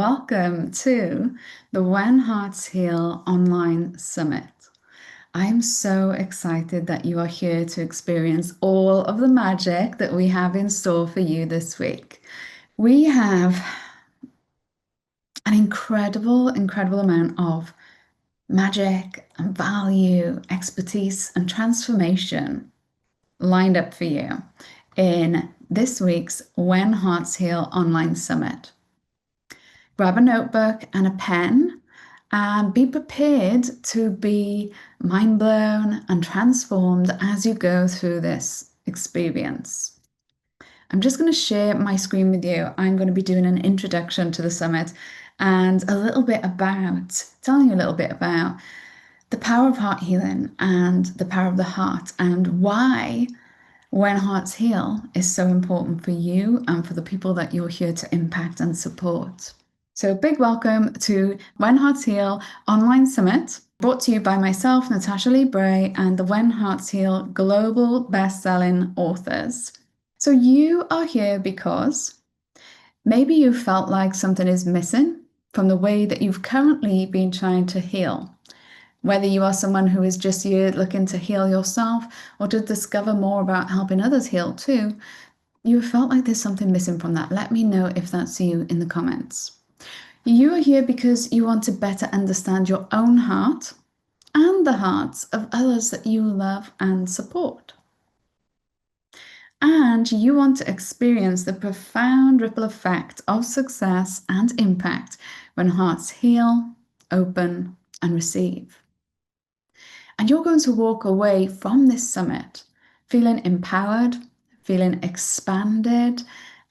welcome to the When Hearts Heal online summit. I'm so excited that you are here to experience all of the magic that we have in store for you this week. We have an incredible amount of magic and value, expertise, and transformation lined up for you in this week's When Hearts Heal online summit. Grab a notebook and a pen and be prepared to be mind blown and transformed as you go through this experience. I'm just going to share my screen with you. I'm going to be doing an introduction to the summit and telling you a little bit about the power of heart healing and the power of the heart and why When Hearts Heal is so important for you and for the people that you're here to impact and support. So big welcome to When Hearts Heal online summit, brought to you by myself, Natasha Leigh Bray, and the When Hearts Heal global best-selling authors. So you are here because maybe you felt like something is missing from the way that you've currently been trying to heal. Whether you are someone who is just here looking to heal yourself or to discover more about helping others heal too, you felt like there's something missing from that. Let me know if that's you in the comments. You are here because you want to better understand your own heart and the hearts of others that you love and support. And you want to experience the profound ripple effect of success and impact when hearts heal, open, and receive. And you're going to walk away from this summit feeling empowered, feeling expanded,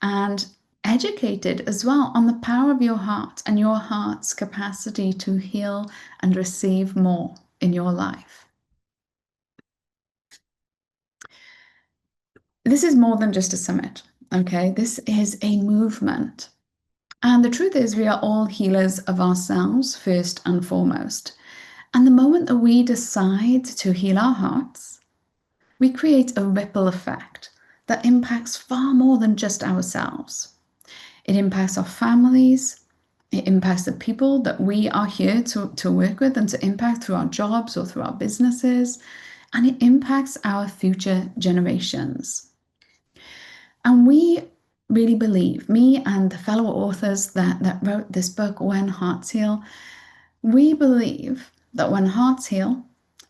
and educated as well on the power of your heart and your heart's capacity to heal and receive more in your life. This is more than just a summit, okay? This is a movement. And the truth is, we are all healers of ourselves first and foremost. And the moment that we decide to heal our hearts, we create a ripple effect that impacts far more than just ourselves. It impacts our families, it impacts the people that we are here to work with and to impact through our jobs or through our businesses, and it impacts our future generations. And we really believe, me and the fellow authors that wrote this book, When Hearts Heal, we believe that when hearts heal,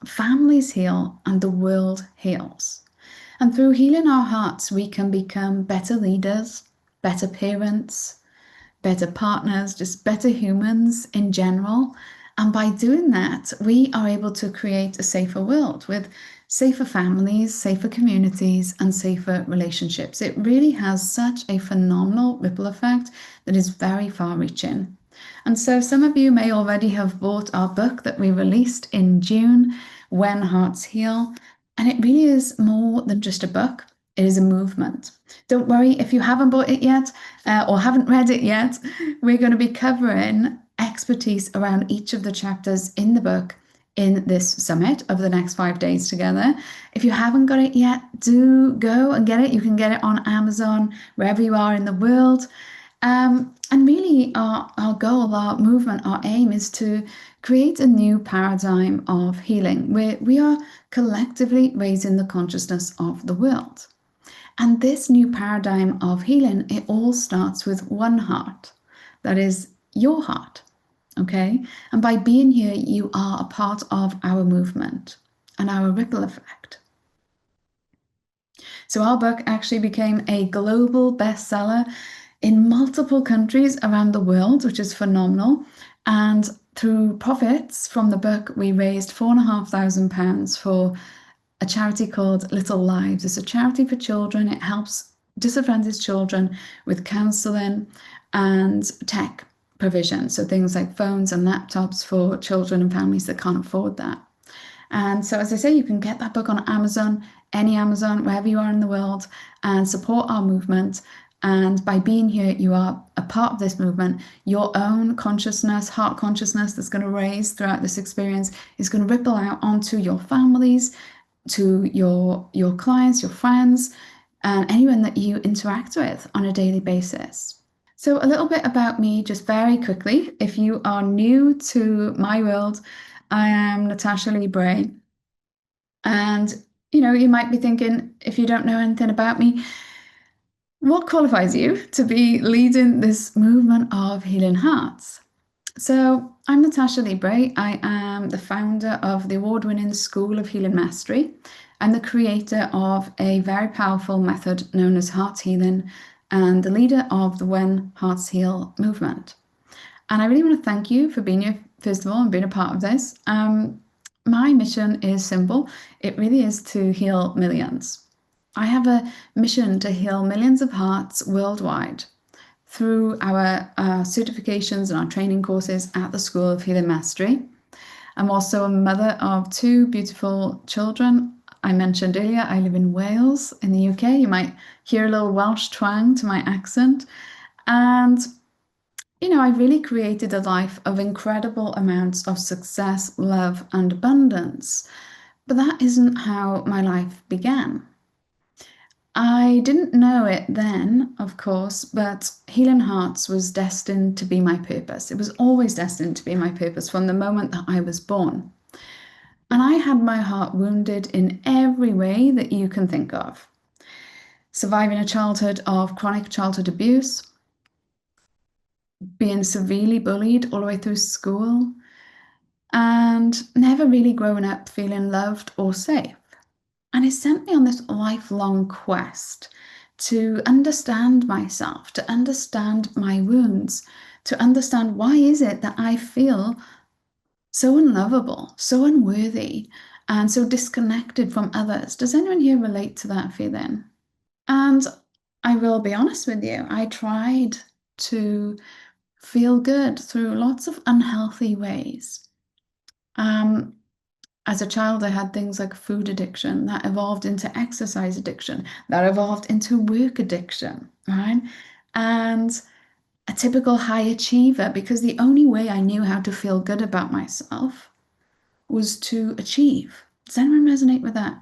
families heal, and the world heals. And through healing our hearts, we can become better leaders, better parents, better partners, just better humans in general. And by doing that, we are able to create a safer world with safer families, safer communities, and safer relationships. It really has such a phenomenal ripple effect that is very far-reaching. And so some of you may already have bought our book that we released in June, When Hearts Heal. And it really is more than just a book. It is a movement. Don't worry if you haven't bought it yet or haven't read it yet. We're going to be covering expertise around each of the chapters in the book in this summit over the next 5 days together. If you haven't got it yet, do go and get it. You can get it on Amazon, wherever you are in the world. And really our goal, our movement, our aim is to create a new paradigm of healing where we are collectively raising the consciousness of the world. And this new paradigm of healing, it all starts with one heart. That is your heart, okay? And by being here, you are a part of our movement and our ripple effect. So our book actually became a global bestseller in multiple countries around the world, which is phenomenal. And through profits from the book, we raised £4,500 for a charity called Little Lives. It's a charity for children. It helps disadvantaged children with counselling and tech provision. So things like phones and laptops for children and families that can't afford that. And so, as I say, you can get that book on Amazon, any Amazon, wherever you are in the world, and support our movement. And by being here, you are a part of this movement. Your own consciousness, heart consciousness that's going to raise throughout this experience is going to ripple out onto your families, to your clients, your friends, and anyone that you interact with on a daily basis. So a little bit about me, just very quickly. If you are new to my world, I am Natasha Leigh Bray. And, you might be thinking, if you don't know anything about me, what qualifies you to be leading this movement of healing hearts? So I'm Natasha Leigh Bray. I am the founder of the award-winning School of Healing Mastery. I'm the creator of a very powerful method known as HeartHealing and the leader of the When Hearts Heal movement. And I really want to thank you for being here, first of all, and being a part of this. My mission is simple. It really is to heal millions. I have a mission to heal millions of hearts worldwide through our certifications and our training courses at the School of Healing Mastery. I'm also a mother of two beautiful children. I mentioned earlier, I live in Wales in the UK. You might hear a little Welsh twang to my accent. And, I've really created a life of incredible amounts of success, love, and abundance. But that isn't how my life began. I didn't know it then, of course, but healing hearts was destined to be my purpose. It was always destined to be my purpose from the moment that I was born. And I had my heart wounded in every way that you can think of. Surviving a childhood of chronic childhood abuse, being severely bullied all the way through school, and never really growing up feeling loved or safe. And it sent me on this lifelong quest to understand myself, to understand my wounds, to understand why is it that I feel so unlovable, so unworthy, and so disconnected from others. Does anyone here relate to that feeling? And I will be honest with you, I tried to feel good through lots of unhealthy ways. As a child, I had things like food addiction that evolved into exercise addiction, that evolved into work addiction, right? And a typical high achiever, because the only way I knew how to feel good about myself was to achieve. Does anyone resonate with that?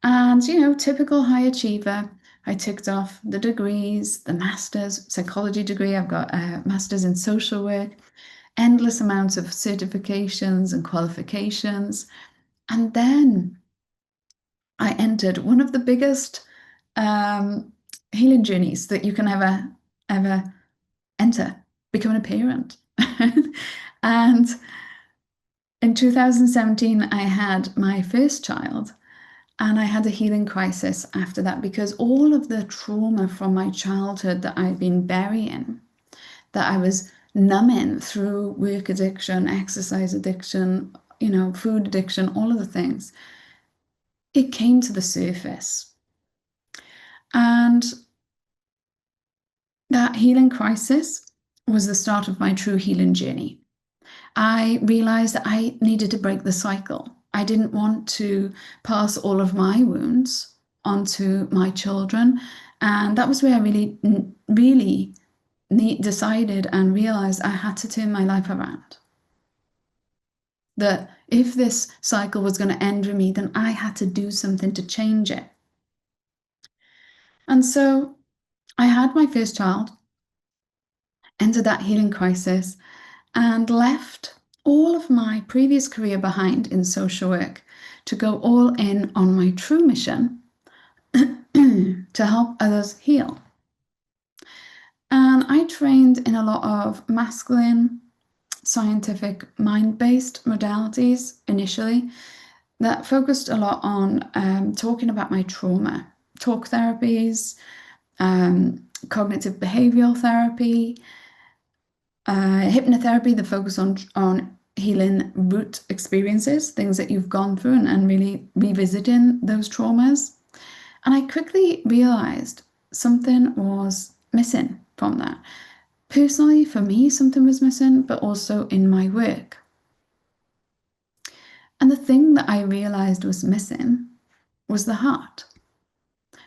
And, typical high achiever, I ticked off the degrees, the master's, psychology degree. I've got a master's in social work, endless amounts of certifications and qualifications. And then I entered one of the biggest healing journeys that you can ever enter, becoming a parent. And in 2017, I had my first child, and I had a healing crisis after that because all of the trauma from my childhood that I'd been burying, that I was numbing through work addiction, exercise addiction, food addiction, all of the things, it came to the surface. And that healing crisis was the start of my true healing journey. I realized that I needed to break the cycle. I didn't want to pass all of my wounds onto my children. And that was where I really decided and realized I had to turn my life around. That if this cycle was going to end with me, then I had to do something to change it. And so I had my first child, entered that healing crisis, and left all of my previous career behind in social work to go all in on my true mission to help others heal. And I trained in a lot of masculine, scientific, mind-based modalities initially that focused a lot on talking about my trauma, talk therapies, cognitive behavioral therapy, hypnotherapy that focus on healing root experiences, things that you've gone through, and really revisiting those traumas. And I quickly realized something was missing from that. Personally, for me, something was missing, but also in my work. And the thing that I realized was missing was the heart.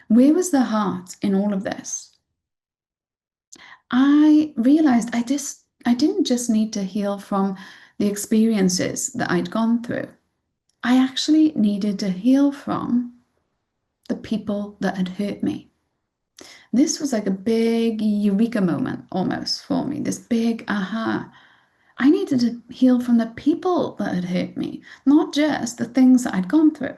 Where was the heart in all of this? I realized I didn't just need to heal from the experiences that I'd gone through. I actually needed to heal from the people that had hurt me. This was like a big eureka moment almost for me, this big aha. I needed to heal from the people that had hurt me, not just the things that I'd gone through.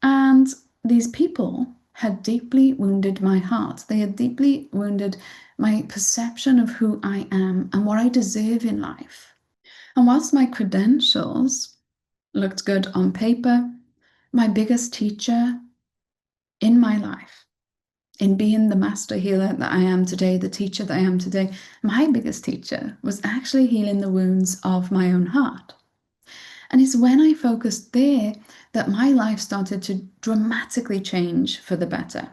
And these people had deeply wounded my heart. They had deeply wounded my perception of who I am and what I deserve in life. And whilst my credentials looked good on paper, my biggest teacher in my life, in being the master healer that I am today, the teacher that I am today, my biggest teacher was actually healing the wounds of my own heart. And it's when I focused there that my life started to dramatically change for the better.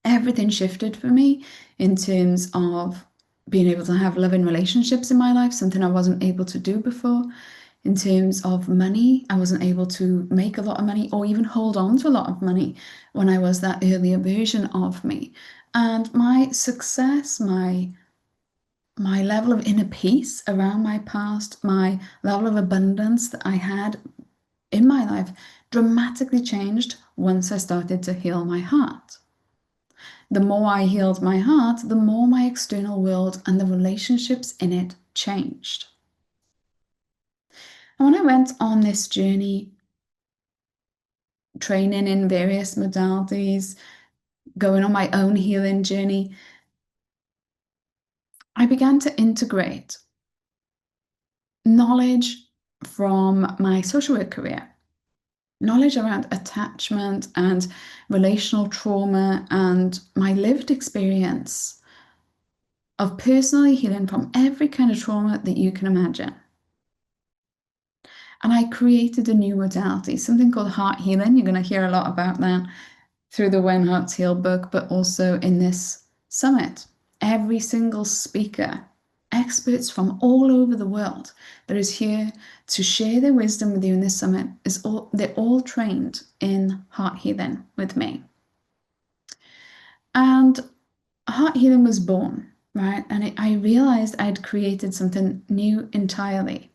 Everything shifted for me in terms of being able to have loving relationships in my life, something I wasn't able to do before. In terms of money, I wasn't able to make a lot of money or even hold on to a lot of money when I was that earlier version of me. And my success, my level of inner peace around my past, my level of abundance that I had in my life dramatically changed once I started to heal my heart. The more I healed my heart, the more my external world and the relationships in it changed. And when I went on this journey, training in various modalities, going on my own healing journey, I began to integrate knowledge from my social work career, knowledge around attachment and relational trauma, and my lived experience of personally healing from every kind of trauma that you can imagine. And I created a new modality, something called HeartHealing. You're going to hear a lot about that through the When Hearts Heal book, but also in this summit. Every single speaker, experts from all over the world that is here to share their wisdom with you in this summit, they're all trained in HeartHealing with me. And HeartHealing was born, right? And I realized I'd created something new entirely.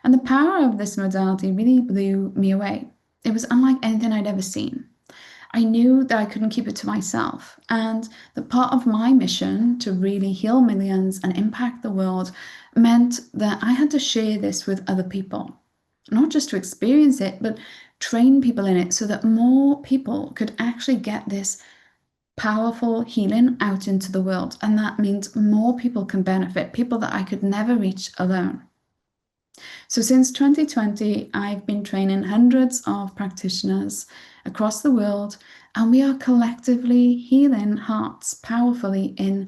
And the power of this modality really blew me away. It was unlike anything I'd ever seen. I knew that I couldn't keep it to myself, and that part of my mission to really heal millions and impact the world meant that I had to share this with other people, not just to experience it, but train people in it so that more people could actually get this powerful healing out into the world. And that means more people can benefit, people that I could never reach alone. So since 2020, I've been training hundreds of practitioners across the world, and we are collectively healing hearts powerfully in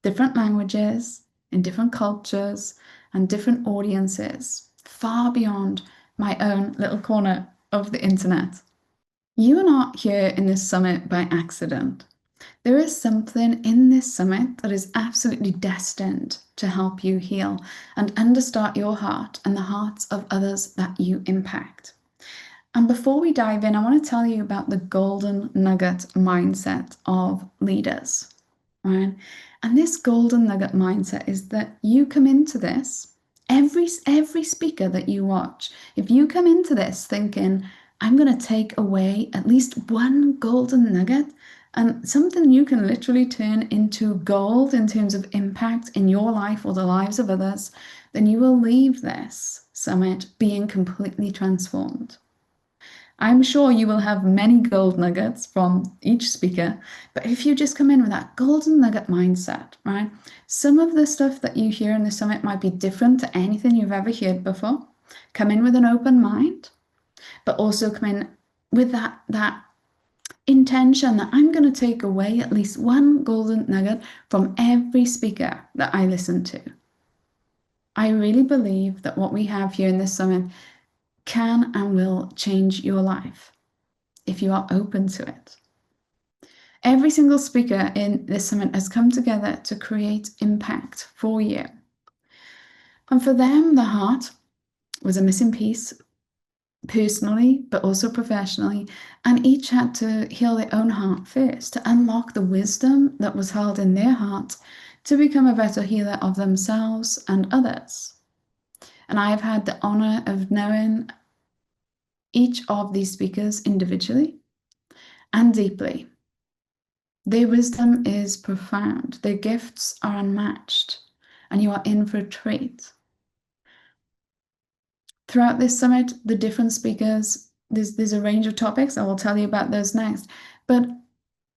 different languages, in different cultures, and different audiences, far beyond my own little corner of the internet. You are not here in this summit by accident. There is something in this summit that is absolutely destined to help you heal and understart your heart and the hearts of others that you impact. And before we dive in, I want to tell you about the golden nugget mindset of leaders, right? And this golden nugget mindset is that you come into this, every speaker that you watch, if you come into this thinking, I'm going to take away at least one golden nugget, and something you can literally turn into gold in terms of impact in your life or the lives of others, then you will leave this summit being completely transformed. I'm sure you will have many gold nuggets from each speaker, but if you just come in with that golden nugget mindset, right? Some of the stuff that you hear in the summit might be different to anything you've ever heard before. Come in with an open mind, but also come in with that intention that I'm going to take away at least one golden nugget from every speaker that I listen to. I really believe that what we have here in this summit can and will change your life if you are open to it. Every single speaker in this summit has come together to create impact for you. And for them, the heart was a missing piece personally, but also professionally, and each had to heal their own heart first to unlock the wisdom that was held in their heart to become a better healer of themselves and others. And I have had the honor of knowing each of these speakers individually and deeply. Their wisdom is profound. Their gifts are unmatched, and you are in for a treat. Throughout this summit, the different speakers, there's a range of topics. I will tell you about those next. But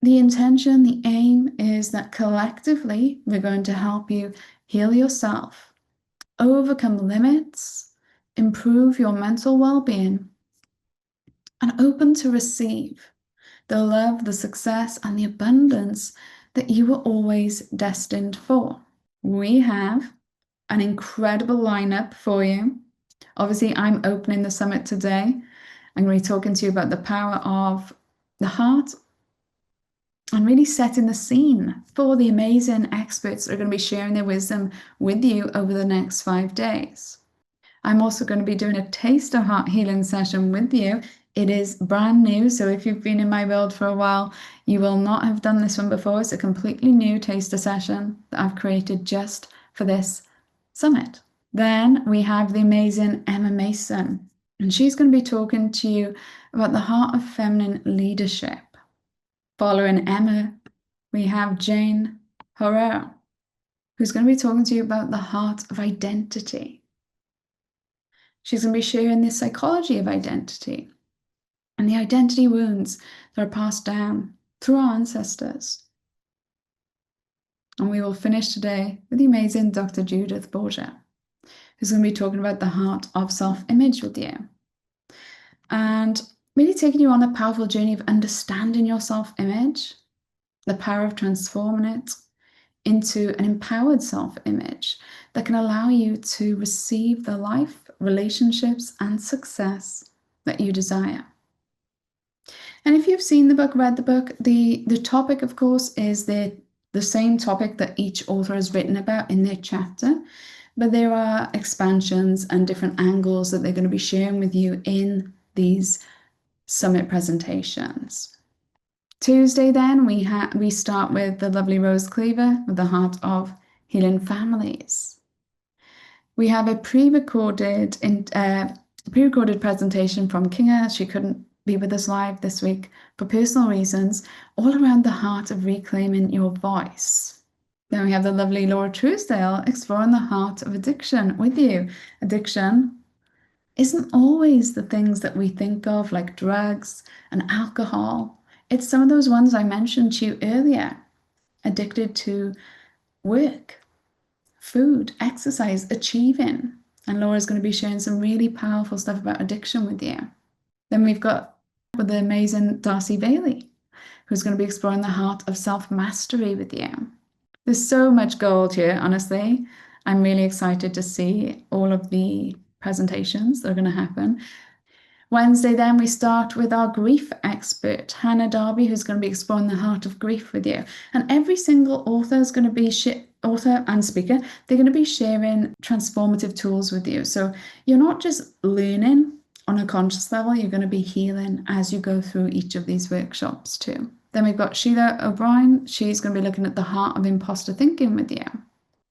the intention, the aim is that collectively, we're going to help you heal yourself, overcome limits, improve your mental well-being, and open to receive the love, the success, and the abundance that you were always destined for. We have an incredible lineup for you. Obviously, I'm opening the summit today. I'm going to be talking to you about the power of the heart and really setting the scene for the amazing experts that are going to be sharing their wisdom with you over the next 5 days. I'm also going to be doing a taster heart healing session with you. It is brand new, so if you've been in my world for a while, you will not have done this one before. It's a completely new taster session that I've created just for this summit. Then we have the amazing Emma Mason, and she's going to be talking to you about the heart of feminine leadership. Following Emma, we have Jane Herrera, who's going to be talking to you about the heart of identity. She's going to be sharing the psychology of identity and the identity wounds that are passed down through our ancestors. And we will finish today with the amazing Dr. Judith Borgia, who's going to be talking about the heart of self-image with you. And really taking you on a powerful journey of understanding your self-image, the power of transforming it into an empowered self-image that can allow you to receive the life, relationships, and success that you desire. And if you've seen the book, read the book, the topic, of course, is the same topic that each author has written about in their chapter, but there are expansions and different angles that they're going to be sharing with you in these summit presentations. Tuesday, then, we start with the lovely Rose Cleaver with the Heart of Healing Families. We have a pre-recorded presentation from Kinga. She couldn't be with us live this week for personal reasons, all around the heart of reclaiming your voice. Then we have the lovely Laura Truesdale exploring the heart of addiction with you. Addiction isn't always the things that we think of, like drugs and alcohol. It's some of those ones I mentioned to you earlier. Addicted to work, food, exercise, achieving. And Laura's going to be sharing some really powerful stuff about addiction with you. Then we've got with the amazing Darcy Bailey, who's going to be exploring the heart of self-mastery with you. There's so much gold here, honestly. I'm really excited to see all of the presentations that are going to happen. Wednesday, then, we start with our grief expert, Hannah Darby, who's going to be exploring the heart of grief with you. And every single author is going to be author and speaker. They're going to be sharing transformative tools with you. So you're not just learning on a conscious level, you're going to be healing as you go through each of these workshops too. Then we've got Sheila O'Brien. She's going to be looking at the heart of imposter thinking with you.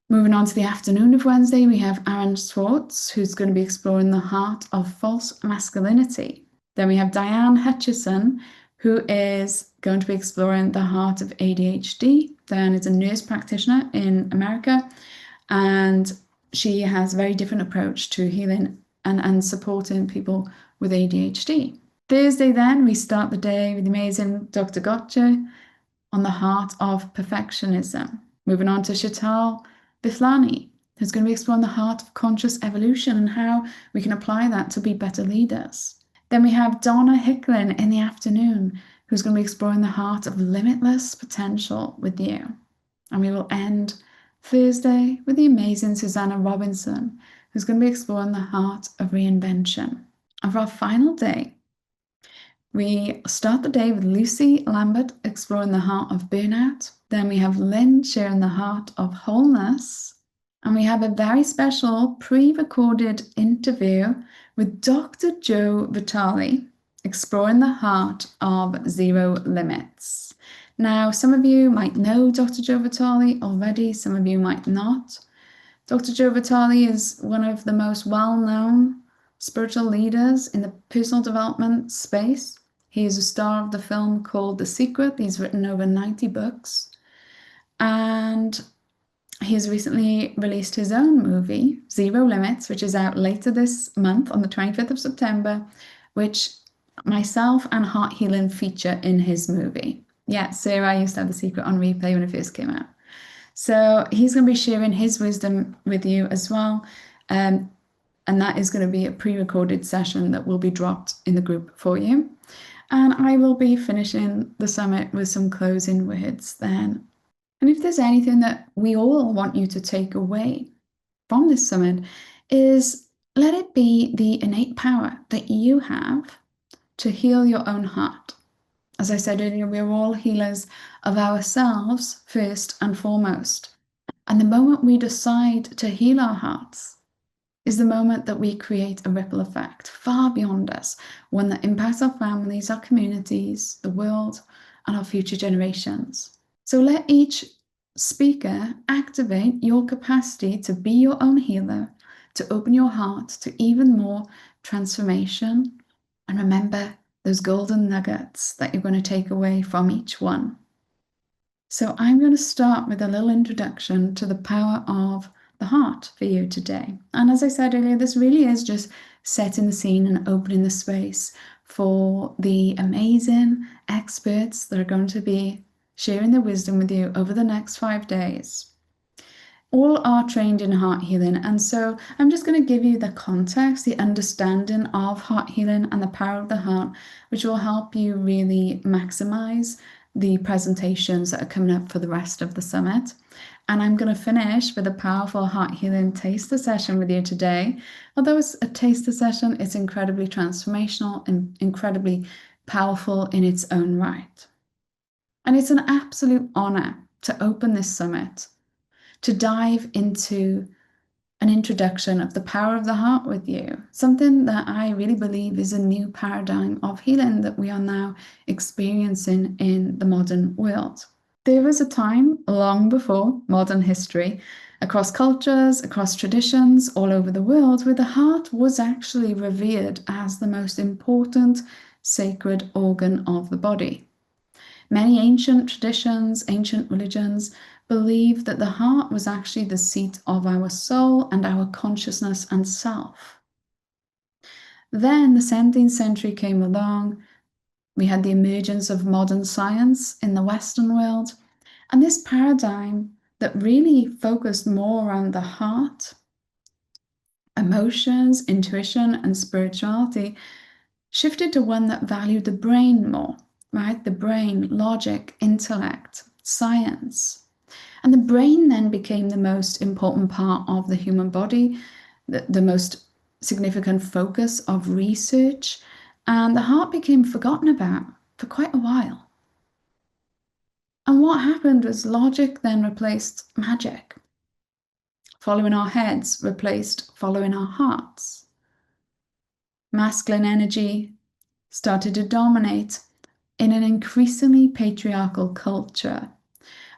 Moving on to the afternoon of Wednesday, we have Aaron Swartz, who's going to be exploring the heart of false masculinity. Then we have Diane Hutchison, who is going to be exploring the heart of ADHD. Diane is a nurse practitioner in America, and she has a very different approach to healing and supporting people with ADHD. Thursday, then, we start the day with the amazing Dr. Gotcha on the heart of perfectionism. Moving on to Chital Biflani, who's going to be exploring the heart of conscious evolution and how we can apply that to be better leaders. Then we have Donna Hicklin in the afternoon, who's going to be exploring the heart of limitless potential with you. And we will end Thursday with the amazing Susanna Robinson, who's going to be exploring the heart of reinvention. And for our final day, we start the day with Lucy Lambert exploring the heart of burnout. Then we have Lynn sharing the heart of wholeness. And we have a very special pre-recorded interview with Dr. Joe Vitale exploring the heart of zero limits. Now, some of you might know Dr. Joe Vitale already, some of you might not. Dr. Joe Vitale is one of the most well-known spiritual leaders in the personal development space. He is a star of the film called The Secret. He's written over 90 books. And he has recently released his own movie, Zero Limits, which is out later this month on the 25th of September, which myself and HeartHealing feature in his movie. Yeah, Sarah used to have The Secret on replay when it first came out. So he's going to be sharing his wisdom with you as well. And that is going to be a pre-recorded session that will be dropped in the group for you. And I will be finishing the summit with some closing words then. And if there's anything that we all want you to take away from this summit, is let it be the innate power that you have to heal your own heart. As I said earlier, we're all healers of ourselves first and foremost. And the moment we decide to heal our hearts is the moment that we create a ripple effect far beyond us, one that impacts our families, our communities, the world, and our future generations. So let each speaker activate your capacity to be your own healer, to open your heart to even more transformation. And remember those golden nuggets that you're going to take away from each one. So I'm going to start with a little introduction to the power of the heart for you today. And as I said earlier, this really is just setting the scene and opening the space for the amazing experts that are going to be sharing their wisdom with you over the next 5 days. All are trained in heart healing, and so I'm just going to give you the context, the understanding of heart healing and the power of the heart, which will help you really maximize the presentations that are coming up for the rest of the summit. And I'm going to finish with a powerful heart healing taster session with you today. Although it's a taster session, it's incredibly transformational and incredibly powerful in its own right. And it's an absolute honor to open this summit, to dive into an introduction of the power of the heart with you, something that I really believe is a new paradigm of healing that we are now experiencing in the modern world. There was a time long before modern history, across cultures, across traditions, all over the world, where the heart was actually revered as the most important sacred organ of the body. Many ancient traditions, ancient religions, believed that the heart was actually the seat of our soul and our consciousness and self. Then the 17th century came along. We had the emergence of modern science in the Western world, and this paradigm that really focused more around the heart, emotions, intuition, and spirituality shifted to one that valued the brain more, right? The brain, logic, intellect, science. And the brain then became the most important part of the human body, the most significant focus of research, and the heart became forgotten about for quite a while. And what happened was logic then replaced magic. Following our heads replaced following our hearts. Masculine energy started to dominate in an increasingly patriarchal culture,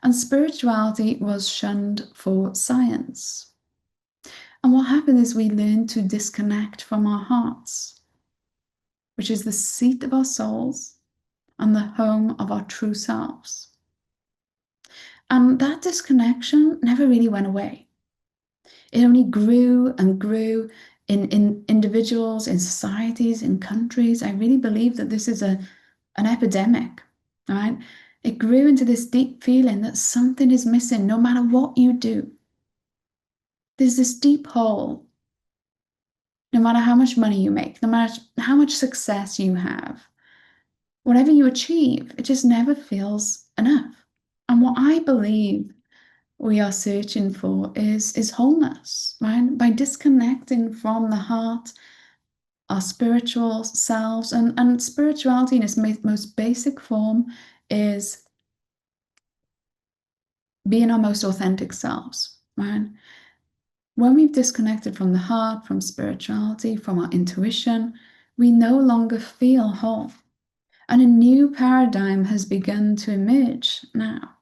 and spirituality was shunned for science. And what happened is we learned to disconnect from our hearts, which is the seat of our souls and the home of our true selves. And that disconnection never really went away. It only grew and grew in individuals, in societies, in countries. I really believe that this is an epidemic, right? It grew into this deep feeling that something is missing no matter what you do. There's this deep hole. No matter how much money you make, no matter how much success you have, whatever you achieve, it just never feels enough. And what I believe we are searching for is wholeness, right? By disconnecting from the heart, our spiritual selves, and spirituality in its most basic form is being our most authentic selves, right? When we've disconnected from the heart, from spirituality, from our intuition, we no longer feel whole. And a new paradigm has begun to emerge now,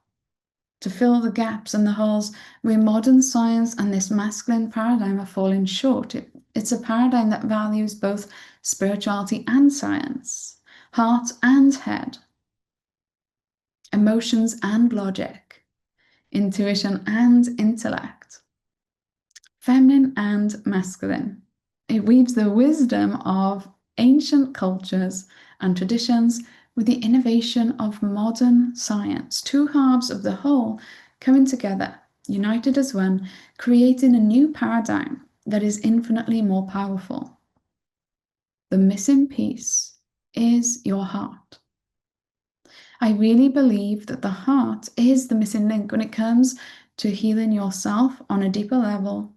to fill the gaps and the holes where modern science and this masculine paradigm are falling short. It's a paradigm that values both spirituality and science. heart and head, emotions and logic, intuition and intellect, feminine and masculine. It weaves the wisdom of ancient cultures and traditions with the innovation of modern science, two halves of the whole coming together, united as one, creating a new paradigm that is infinitely more powerful. The missing piece is your heart. I really believe that the heart is the missing link when it comes to healing yourself on a deeper level,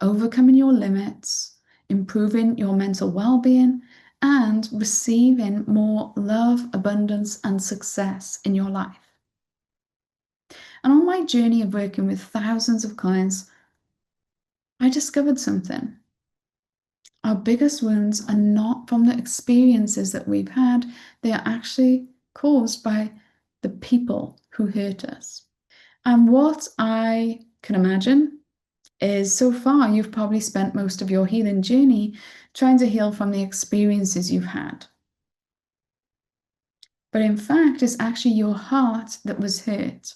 overcoming your limits, improving your mental well-being, and receiving more love, abundance, and success in your life. And on my journey of working with thousands of clients, I discovered something. Our biggest wounds are not from the experiences that we've had, they are actually caused by the people who hurt us. And what I can imagine is so far you've probably spent most of your healing journey trying to heal from the experiences you've had. But in fact, it's actually your heart that was hurt,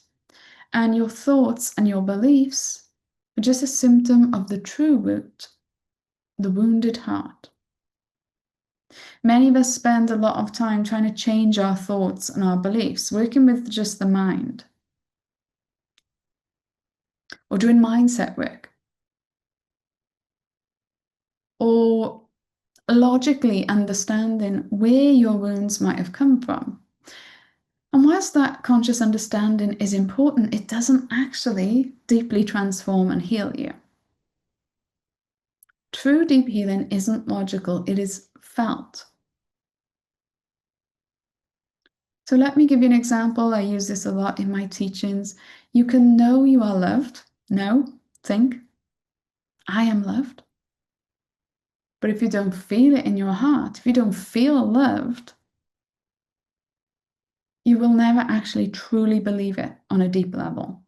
and your thoughts and your beliefs are just a symptom of the true root, the wounded heart. Many of us spend a lot of time trying to change our thoughts and our beliefs, working with just the mind, or doing mindset work, or logically understanding where your wounds might have come from. And whilst that conscious understanding is important, it doesn't actually deeply transform and heal you. True deep healing isn't logical, it is felt. So let me give you an example. I use this a lot in my teachings. You can know you are loved. Think, I am loved. But if you don't feel it in your heart, if you don't feel loved, you will never actually truly believe it on a deep level.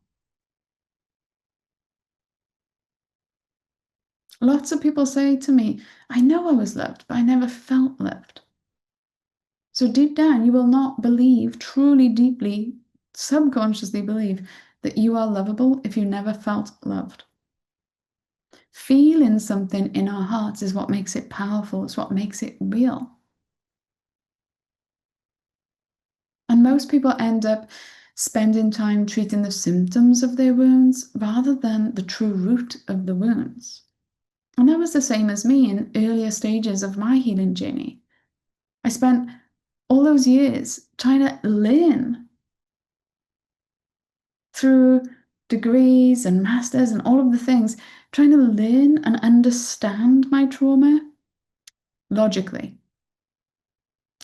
Lots of people say to me, I know I was loved, but I never felt loved. So deep down, you will not believe, truly, deeply, subconsciously believe that you are lovable if you never felt loved. Feeling something in our hearts is what makes it powerful. It's what makes it real. And most people end up spending time treating the symptoms of their wounds rather than the true root of the wounds. And that was the same as me in earlier stages of my healing journey. I spent all those years trying to learn through degrees and masters and all of the things, trying to learn and understand my trauma logically.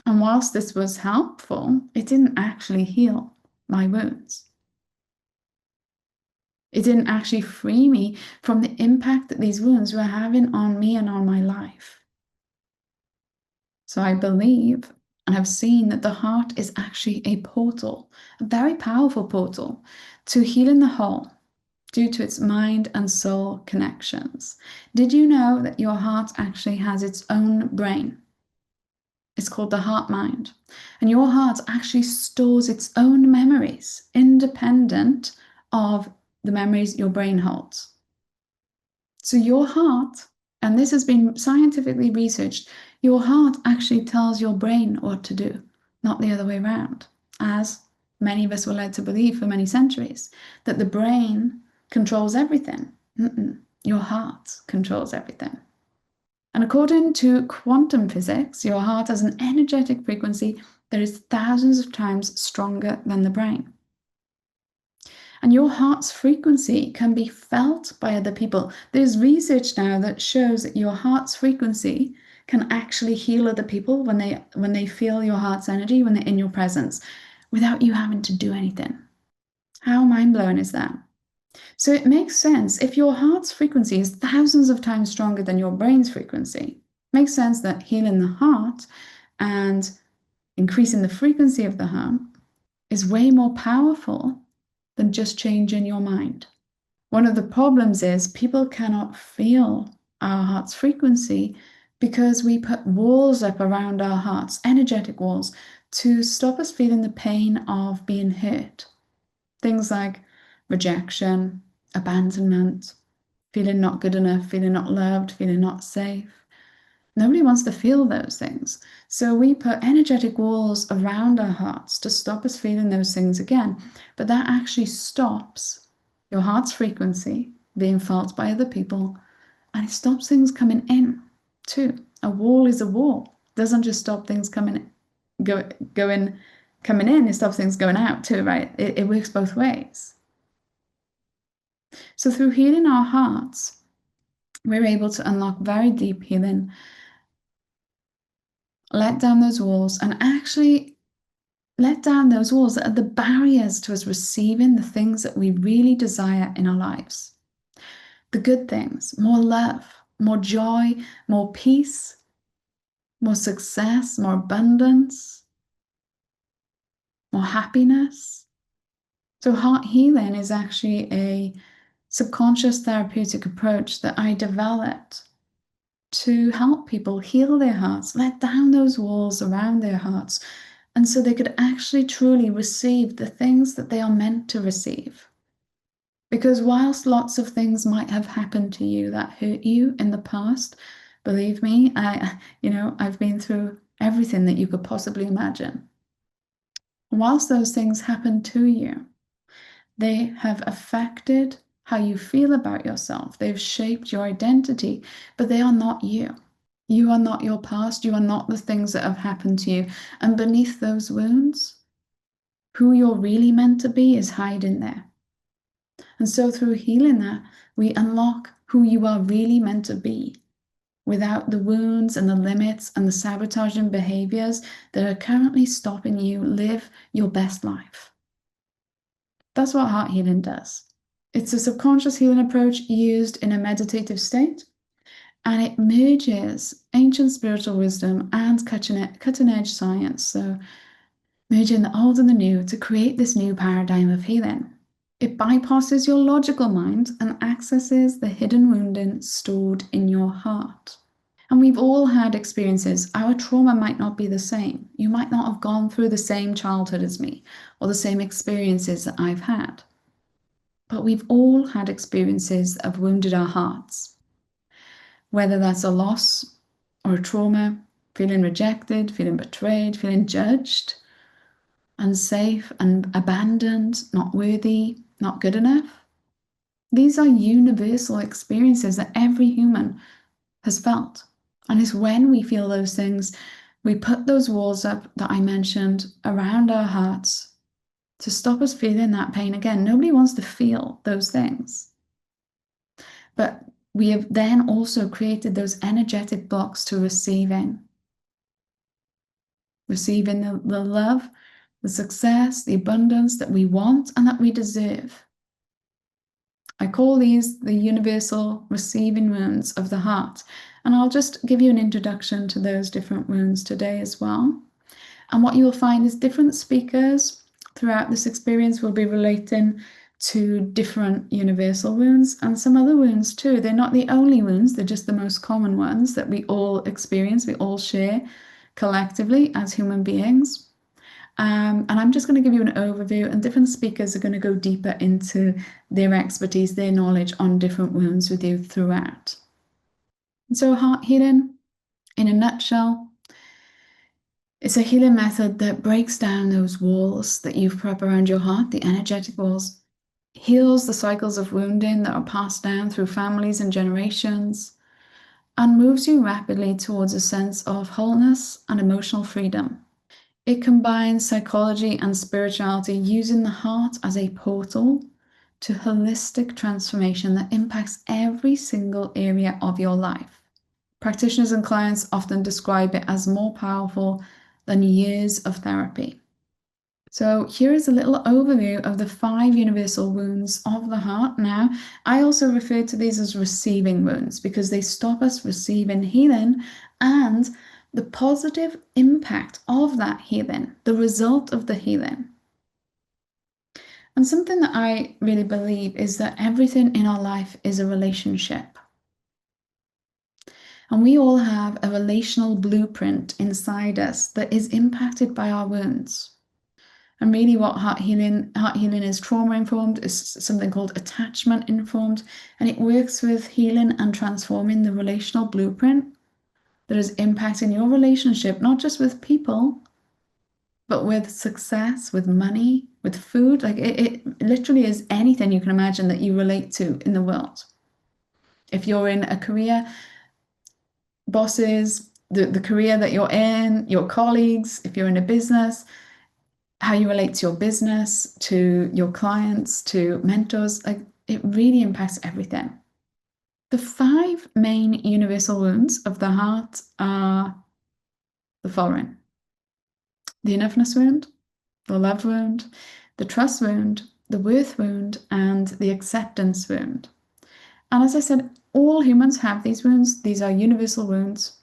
And whilst this was helpful, it didn't actually heal my wounds. It didn't actually free me from the impact that these wounds were having on me and on my life. So I believe and have seen that the heart is actually a portal, a very powerful portal to healing the whole due to its mind and soul connections. Did you know that your heart actually has its own brain? It's called the heart mind. And your heart actually stores its own memories, independent of the memories your brain holds. So your heart, and this has been scientifically researched, your heart actually tells your brain what to do, not the other way around, as many of us were led to believe for many centuries, that the brain controls everything. Your heart controls everything. And according to quantum physics, your heart has an energetic frequency that is thousands of times stronger than the brain. And your heart's frequency can be felt by other people. There's research now that shows that your heart's frequency can actually heal other people when they feel your heart's energy, when they're in your presence, without you having to do anything. How mind-blowing is that? So it makes sense. If your heart's frequency is thousands of times stronger than your brain's frequency, it makes sense that healing the heart and increasing the frequency of the heart is way more powerful than just changing your mind. One of the problems is people cannot feel our heart's frequency because we put walls up around our hearts, energetic walls, to stop us feeling the pain of being hurt. Things like rejection, abandonment, feeling not good enough, feeling not loved, feeling not safe. Nobody wants to feel those things. So we put energetic walls around our hearts to stop us feeling those things again. But that actually stops your heart's frequency being felt by other people, and it stops things coming in too. A wall is a wall. It doesn't just stop things coming in, it stops things going out too, right? It works both ways. So through healing our hearts, we're able to unlock very deep healing, let down those walls, and actually let down those walls that are the barriers to us receiving the things that we really desire in our lives. The good things, more love, more joy, more peace, more success, more abundance, more happiness. So heart healing is actually a subconscious therapeutic approach that I developed to help people heal their hearts, let down those walls around their hearts, and so they could actually truly receive the things that they are meant to receive. Because whilst lots of things might have happened to you that hurt you in the past, believe me, I've been through everything that you could possibly imagine. Whilst those things happened to you, they have affected how you feel about yourself. They've shaped your identity, but they are not you. You are not your past. You are not the things that have happened to you. And beneath those wounds, who you're really meant to be is hiding there. And so through healing that, we unlock who you are really meant to be without the wounds and the limits and the sabotaging behaviors that are currently stopping you live your best life. That's what heart healing does. It's a subconscious healing approach used in a meditative state, and it merges ancient spiritual wisdom and cutting-edge science. So merging the old and the new to create this new paradigm of healing. It bypasses your logical mind and accesses the hidden wounding stored in your heart. And we've all had experiences. Our trauma might not be the same. You might not have gone through the same childhood as me or the same experiences that I've had. But we've all had experiences that have wounded our hearts. Whether that's a loss or a trauma, feeling rejected, feeling betrayed, feeling judged, unsafe and abandoned, not worthy, not good enough. These are universal experiences that every human has felt. And it's when we feel those things, we put those walls up that I mentioned around our hearts to stop us feeling that pain again. Nobody wants to feel those things. But we have then also created those energetic blocks to receiving the love, the success, the abundance that we want and that we deserve. I call these the universal receiving wounds of the heart. And I'll just give you an introduction to those different wounds today as well. And what you will find is different speakers throughout this experience will be relating to different universal wounds and some other wounds too. They're not the only wounds, they're just the most common ones that we all experience, we all share collectively as human beings. And I'm just going to give you an overview, and different speakers are going to go deeper into their expertise, their knowledge on different wounds with you throughout. And so heart healing, in a nutshell, it's a healing method that breaks down those walls that you've put up around your heart, the energetic walls, heals the cycles of wounding that are passed down through families and generations, and moves you rapidly towards a sense of wholeness and emotional freedom. It combines psychology and spirituality, using the heart as a portal to holistic transformation that impacts every single area of your life. Practitioners and clients often describe it as more powerful than years of therapy. So here is a little overview of the 5 universal wounds of the heart. Now, I also refer to these as receiving wounds because they stop us receiving healing and the positive impact of that healing, the result of the healing. And something that I really believe is that everything in our life is a relationship. And we all have a relational blueprint inside us that is impacted by our wounds. And really what heart healing is trauma informed, is something called attachment informed, and it works with healing and transforming the relational blueprint that is impacting your relationship, not just with people, but with success, with money, with food. Like it literally is anything you can imagine that you relate to in the world. If you're in a career, bosses, the career that you're in, your colleagues, if you're in a business, how you relate to your business, to your clients, to mentors, like it really impacts everything. The 5 main universal wounds of the heart are the following: the enoughness wound, the love wound, the trust wound, the worth wound, and the acceptance wound. And as I said, all humans have these wounds. These are universal wounds,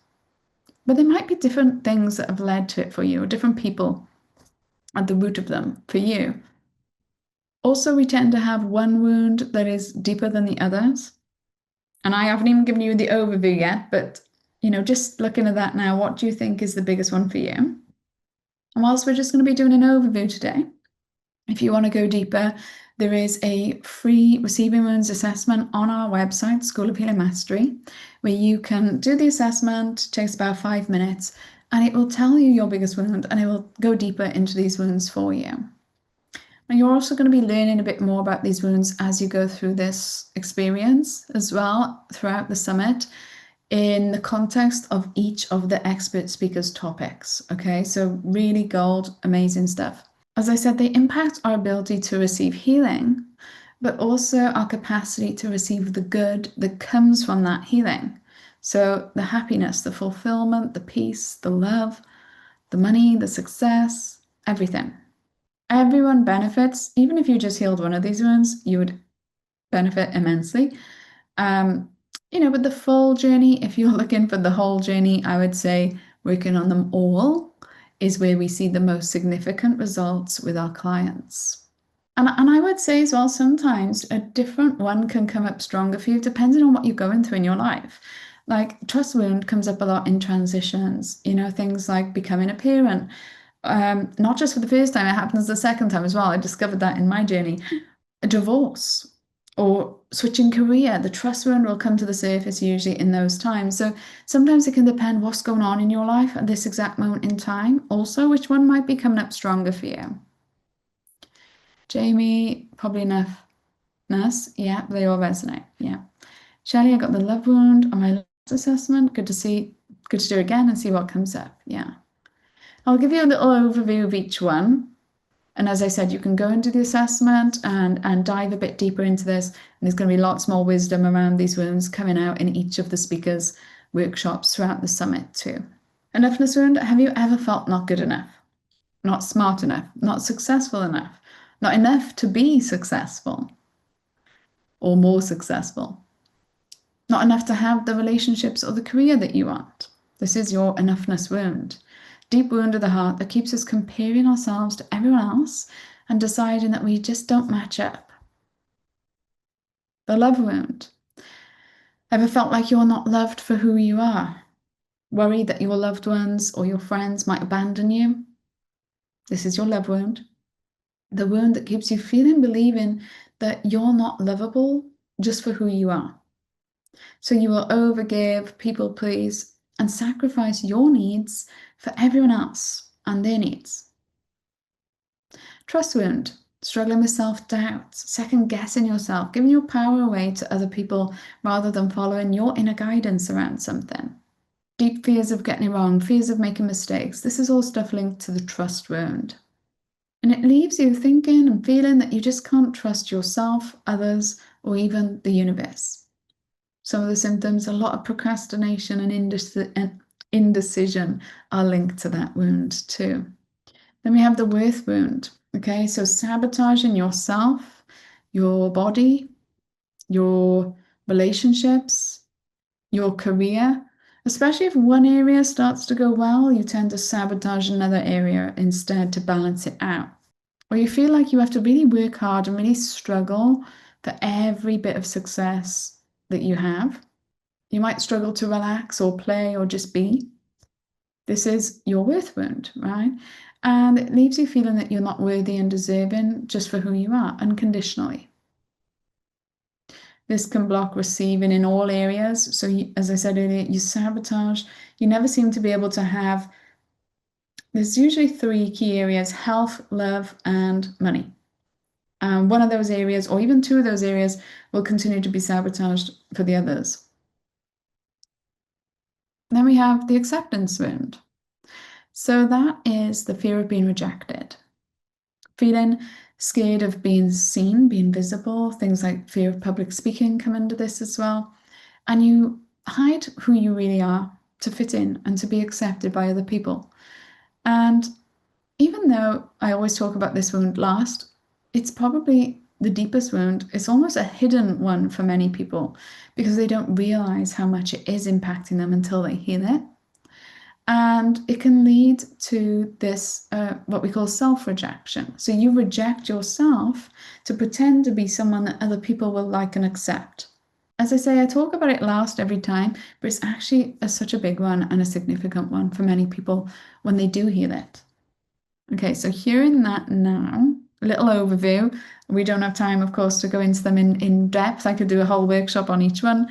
but there might be different things that have led to it for you, or different people at the root of them for you. Also, we tend to have one wound that is deeper than the others. And I haven't even given you the overview yet, but just looking at that now, what do you think is the biggest one for you? And whilst we're just going to be doing an overview today, if you want to go deeper, there is a free Receiving Wounds assessment on our website, School of Healing Mastery, where you can do the assessment. It takes about 5 minutes, and it will tell you your biggest wound, and it will go deeper into these wounds for you. And you're also going to be learning a bit more about these wounds as you go through this experience as well throughout the summit, in the context of each of the expert speakers' topics. Okay, so really gold, amazing stuff. As I said, they impact our ability to receive healing, but also our capacity to receive the good that comes from that healing. So the happiness, the fulfillment, the peace, the love, the money, the success, everything. Everyone benefits. Even if you just healed one of these wounds, you would benefit immensely. But the full journey, if you're looking for the whole journey, I would say working on them all is where we see the most significant results with our clients. And I would say as well, sometimes a different one can come up stronger for you, depending on what you're going through in your life. Like trust wound comes up a lot in transitions, things like becoming a parent. Not just for the first time, it happens the second time as well. I discovered that in my journey. A divorce or switching career, the trust wound will come to the surface usually in those times. So sometimes it can depend what's going on in your life at this exact moment in time. Also, which one might be coming up stronger for you. Jamie, probably enoughness. Yeah, they all resonate. Yeah. Shelley, I got the love wound on my last assessment. Good to do again and see what comes up. Yeah. I'll give you a little overview of each one. And as I said, you can go into the assessment and dive a bit deeper into this. And there's going to be lots more wisdom around these wounds coming out in each of the speakers' workshops throughout the summit too. Enoughness wound, have you ever felt not good enough, not smart enough, not successful enough, not enough to be successful or more successful, not enough to have the relationships or the career that you want? This is your enoughness wound. Deep wound of the heart that keeps us comparing ourselves to everyone else and deciding that we just don't match up. The love wound. Ever felt like you're not loved for who you are? Worried that your loved ones or your friends might abandon you? This is your love wound. The wound that keeps you believing that you're not lovable just for who you are. So you will overgive, people please, and sacrifice your needs for everyone else and their needs. Trust wound, struggling with self-doubt, second-guessing yourself, giving your power away to other people rather than following your inner guidance around something. Deep fears of getting it wrong, fears of making mistakes. This is all stuff linked to the trust wound. And it leaves you thinking and feeling that you just can't trust yourself, others, or even the universe. Some of the symptoms, a lot of procrastination and indecision are linked to that wound too. Then we have the worth wound. Okay, so sabotaging yourself, your body, your relationships, your career. Especially if one area starts to go well, you tend to sabotage another area instead to balance it out. Or you feel like you have to really work hard and really struggle for every bit of success that you have. You might struggle to relax or play or just be. This is your worth wound, right? And it leaves you feeling that you're not worthy and deserving just for who you are, unconditionally. This can block receiving in all areas. So, as I said earlier, you sabotage. You never seem to be able to have. There's usually 3 key areas: health, love, and money. One of those areas, or even 2 of those areas, will continue to be sabotaged for the others. Then we have the acceptance wound. So that is the fear of being rejected. Feeling scared of being seen, being visible. Things like fear of public speaking come into this as well. And you hide who you really are to fit in and to be accepted by other people. And even though I always talk about this wound last, it's probably the deepest wound. It's almost a hidden one for many people because they don't realize how much it is impacting them until they heal it. And it can lead to this, what we call self-rejection. So you reject yourself to pretend to be someone that other people will like and accept. As I say, I talk about it last every time, but it's actually such a big one and a significant one for many people when they do heal it. Okay, so hearing that now, a little overview. We don't have time, of course, to go into them in depth. I could do a whole workshop on each one.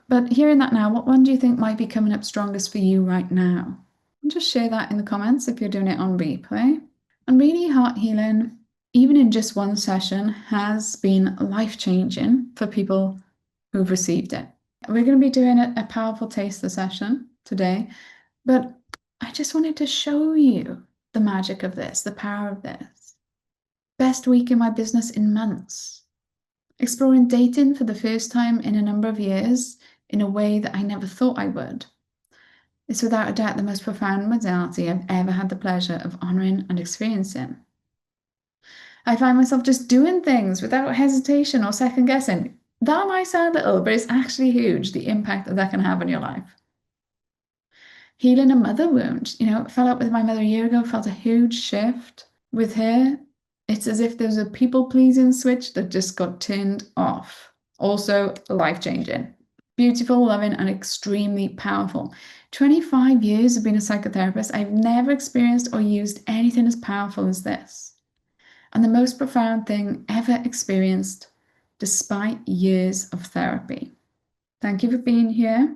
But hearing that now, what one do you think might be coming up strongest for you right now? And just share that in the comments if you're doing it on replay. And really, heart healing, even in just one session, has been life-changing for people who've received it. We're going to be doing a powerful taster session today, but I just wanted to show you the magic of this, the power of this. Best week in my business in months. Exploring dating for the first time in a number of years in a way that I never thought I would. It's without a doubt the most profound modality I've ever had the pleasure of honoring and experiencing. I find myself just doing things without hesitation or second guessing. That might sound little, but it's actually huge, the impact that can have on your life. Healing a mother wound. Fell out with my mother a year ago, felt a huge shift. With her, it's as if there's a people-pleasing switch that just got turned off. Also life-changing. Beautiful, loving, and extremely powerful. 25 years of being a psychotherapist, I've never experienced or used anything as powerful as this. And the most profound thing ever experienced despite years of therapy. Thank you for being here.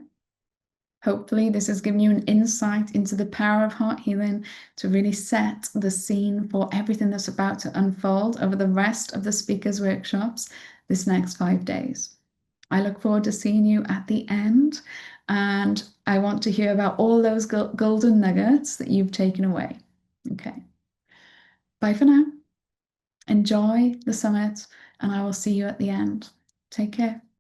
Hopefully this has given you an insight into the power of heart healing to really set the scene for everything that's about to unfold over the rest of the speakers' workshops this next 5 days. I look forward to seeing you at the end, and I want to hear about all those golden nuggets that you've taken away. Okay. Bye for now. Enjoy the summit, and I will see you at the end. Take care.